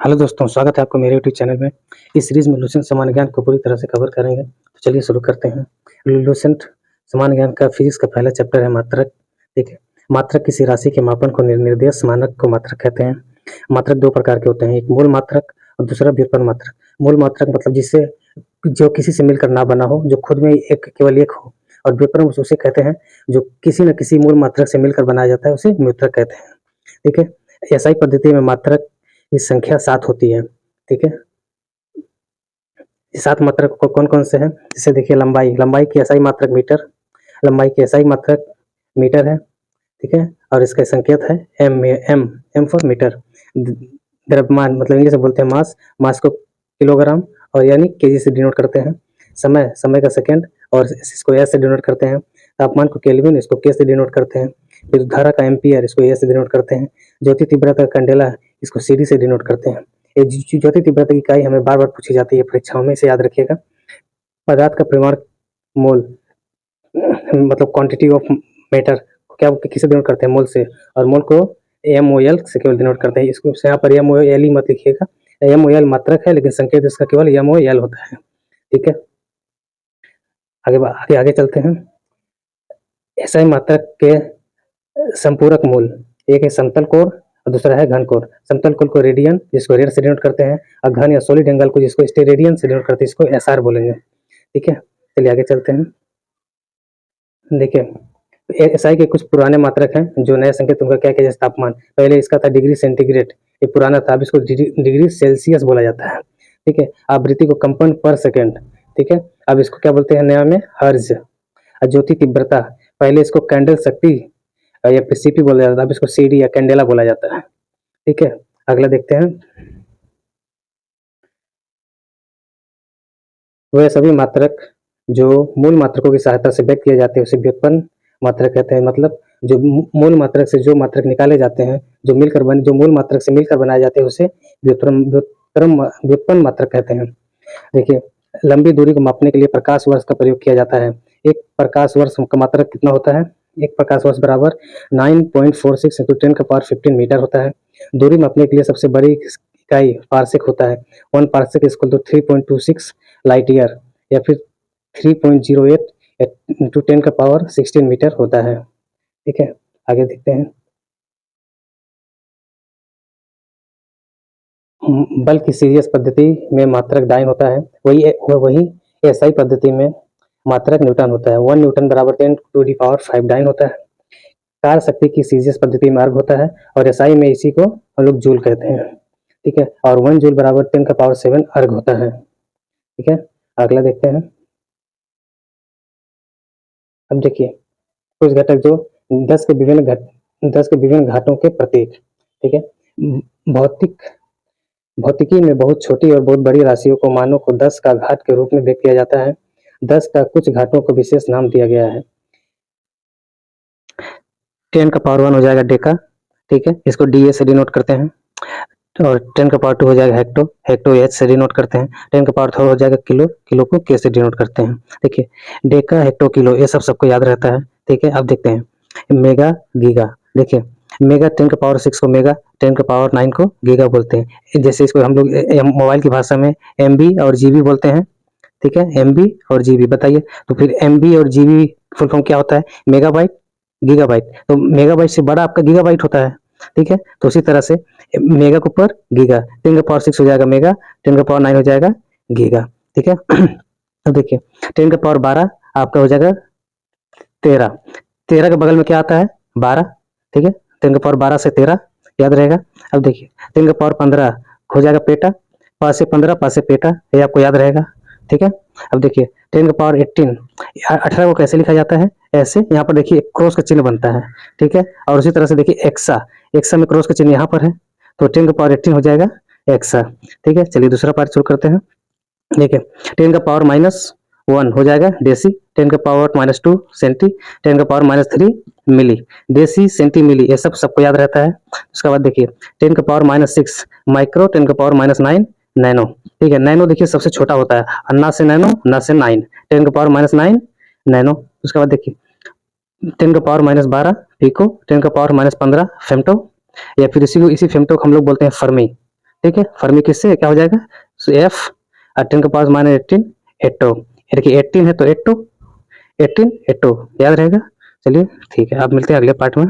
Hello दोस्तों, स्वागत है आपको मेरे यूट्यूब चैनल में। इस सीरीज में लुसेंट सामान्य ज्ञान को पूरी तरह से कवर करेंगे। तो चलिए शुरू करते हैं। लुसेंट सामान्य ज्ञान का फिजिक्स का पहला चैप्टर है मात्रक। ठीक है, मात्रक किसी राशि के मापन को निर्देश मानक को मात्रक कहते हैं। मात्रक दो प्रकार के होते हैं, एक मूल मात्रक और दूसरा व्युत्पन्न मात्रक। मूल मात्रक मतलब जिससे जो किसी से मिलकर ना बना हो, जो खुद में एक केवल एक हो, और व्युत्पन्न उसे कहते हैं जो किसी न किसी मूल मात्रक से मिलकर बनाया जाता है, उसे व्युत्पन्न कहते हैं। ठीक है, एसआई पद्धति में मात्रक की संख्या 7 होती है। ठीक है, 7 मात्रक कौन कौन से हैं? जैसे देखिए, लंबाई की एसआई मात्रक मीटर, लंबाई की एसआई मात्रक मीटर है। ठीक है, और इसका संकेत है एम फॉर मीटर। द्रव्यमान मतलब इंग्लिश में बोलते हैं मास को किलोग्राम और यानी केजी से डिनोट करते हैं। समय का सेकंड और इसको एस से डिनोट करते हैं। तापमान को केल्विन, इसको के से डिनोट करते हैं। फिर धारा का एम्पियर, इसको ए से डिनोट करते हैं। ज्योति तीव्रता का कैंडेला, इसको सीडी से डिनोट करते हैं। ये ज्योति तीव्रता की इकाई हमें बार बार पूछी जाती है परीक्षाओं में, इसे याद रखिएगा। पदार्थ का परिमाण मोल मतलब क्वांटिटी ऑफ मैटर क्या किसे डिनोट करते हैं? मोल से, और मोल को MOL से केवल डिनोट करते हैं। इसको यहाँ पर MOL ही मत लिखिएगा, MOL मात्रक है लेकिन संकेत इसका केवल MOL होता है। ठीक है, आगे आगे चलते हैं। एसआई मात्रक के संपूरक मूल, एक है समतल कोण और दूसरा है घन कोण। समतल कोण को रेडियन, जिसको रेड से डिनोट करते हैं, और घन या सॉलिड एंगल को जिसको स्टेरेडियन से डिनोट करते हैं, इसको SR बोलेंगे। ठीक है, चलिए आगे चलते हैं। देखिए, एसआई के कुछ पुराने मात्रक हैं जो नए संकेत उनका क्या जैसे तापमान, पहले इसका था डिग्री सेंटीग्रेड, ये पुराना था, अब इसको डिग्री सेल्सियस बोला जाता है। ठीक है, आवृत्ति को कंपन पर सेकेंड। ठीक है, अब इसको क्या बोलते हैं नया में? हर्ज। ज्योति तीव्रता, पहले इसको कैंडल शक्ति या फिर सीपी बोला जाता है, अब इसको सीडी या कैंडेला बोला जाता है। ठीक है, अगला देखते हैं। वह सभी मात्रक जो मूल मात्रकों की सहायता से व्यक्त किए जाते हैं उसे व्युत्पन्न मात्रक कहते हैं। मतलब जो मूल मात्रक से जो मात्रक निकाले जाते हैं, जो मूल मात्रक से मिलकर बनाए जाते हैं, उसे व्युत्पन्न मात्रक कहते हैं। देखिए, लंबी दूरी को मापने के लिए प्रकाश वर्ष का प्रयोग किया जाता है। एक प्रकाश वर्ष का मात्रक कितना होता है? एक प्रकाश वर्ष बराबर 9.46 × 10⁻15 मीटर होता है। दूरी मापने के लिए सबसे बड़ी इकाई पार्सेक होता है। 1 parsec equal to 3.26 light year या फिर 3.08 × 10⁻16 मीटर होता है। ठीक है, आगे देखते हैं। बल की सीरीज पद्धति में मात्रक डाइन होता है, वही एसआई पद्धति में मात्रक न्यूटन होता है। 1 न्यूटन बराबर 10⁵ डाइन होता है। कार्य शक्ति की सीजीएस पद्धति में अर्घ होता है और एसआई में इसी को हम लोग जूल कहते हैं। ठीक है, और 1 जूल बराबर 10⁻7 अर्घ होता है। ठीक है, अगला देखते हैं। अब देखिए, कुछ घटक जो 10 के विभिन्न घाटों के प्रतीक। ठीक है, भौतिकी में बहुत छोटी और बहुत बड़ी राशियों को मानों को 10 का घात के रूप में व्यक्त किया जाता है। 10 का कुछ घाटों को विशेष नाम दिया गया है। 10⁻1 हो जाएगा डेका। ठीक है, इसको DA से डिनोट करते हैं। और 10⁻2 हो जाएगा हेक्टो H से डिनोट करते हैं। 10⁻4 हो जाएगा किलो को K से डिनोट करते हैं। देखिए, डेका, हेक्टो, किलो ये सबको याद रहता है। ठीक है, अब देखते हैं मेगा, गीगा। देखिए, मेगा 10⁻6 को मेगा, 10⁻9 को गीगा बोलते हैं। जैसे इसको हम लोग मोबाइल की भाषा में MB और GB बोलते हैं। ठीक है, MB और GB बताइए, तो फिर MB और GB फुल फॉर्म क्या होता है? Megabyte, gigabyte. तो मेगाबाइट से बड़ा आपका गीगाबाइट होता है। ठीक है, तो उसी तरह से मेगा के ऊपर गीगा, 10⁻6 हो जाएगा मेगा, 10⁻9 हो जाएगा गीगा। ठीक है, अब देखिए 10⁻12 आपका हो जाएगा 13। 13 के बगल में क्या आता है? 12। ठीक है, 10⁻12 से 13 याद रहेगा। अब देखिए 10⁻15 हो जाएगा पेटा, 5 से 15, 5 से पेटा, ये आपको याद रहेगा। ठीक है, अब देखिए 10⁻18, 18 को कैसे लिखा जाता है? ऐसे, यहाँ पर देखिए क्रॉस का चिन्ह बनता है। ठीक है, और उसी तरह से देखिए एक्सा में क्रॉस का चिन्ह यहाँ पर है, तो 10⁻18 हो जाएगा एक्सा। ठीक है, चलिए दूसरा पार्ट शुरू करते हैं। देखिए 10⁻−1 हो जाएगा डेसी, 10⁻−2 सेंटी, 10⁻−3 मिली। डेसी, सेंटी, मिली ये सबको याद रहता है। उसके बाद देखिए 10⁻−6 माइक्रो, 10⁻−9 नैनो। ठीक है, नैनो देखिए सबसे छोटा होता है, ना से नैनो, ना से 9, 10⁻−9 नैनो। उसके बाद देखिए 10⁻−12 पिको, 10⁻−15 फेम्टो, या फिर इसी फेम्टो को हम लोग बोलते हैं फर्मी। ठीक है। फर्मी किससे क्या हो जाएगा, एफ और 10 का पावर -18 एटो, देखिए 18 है तो एटो 18 एटो याद रहेगा। चलिए ठीक है, अब मिलते हैं अगले पार्ट में।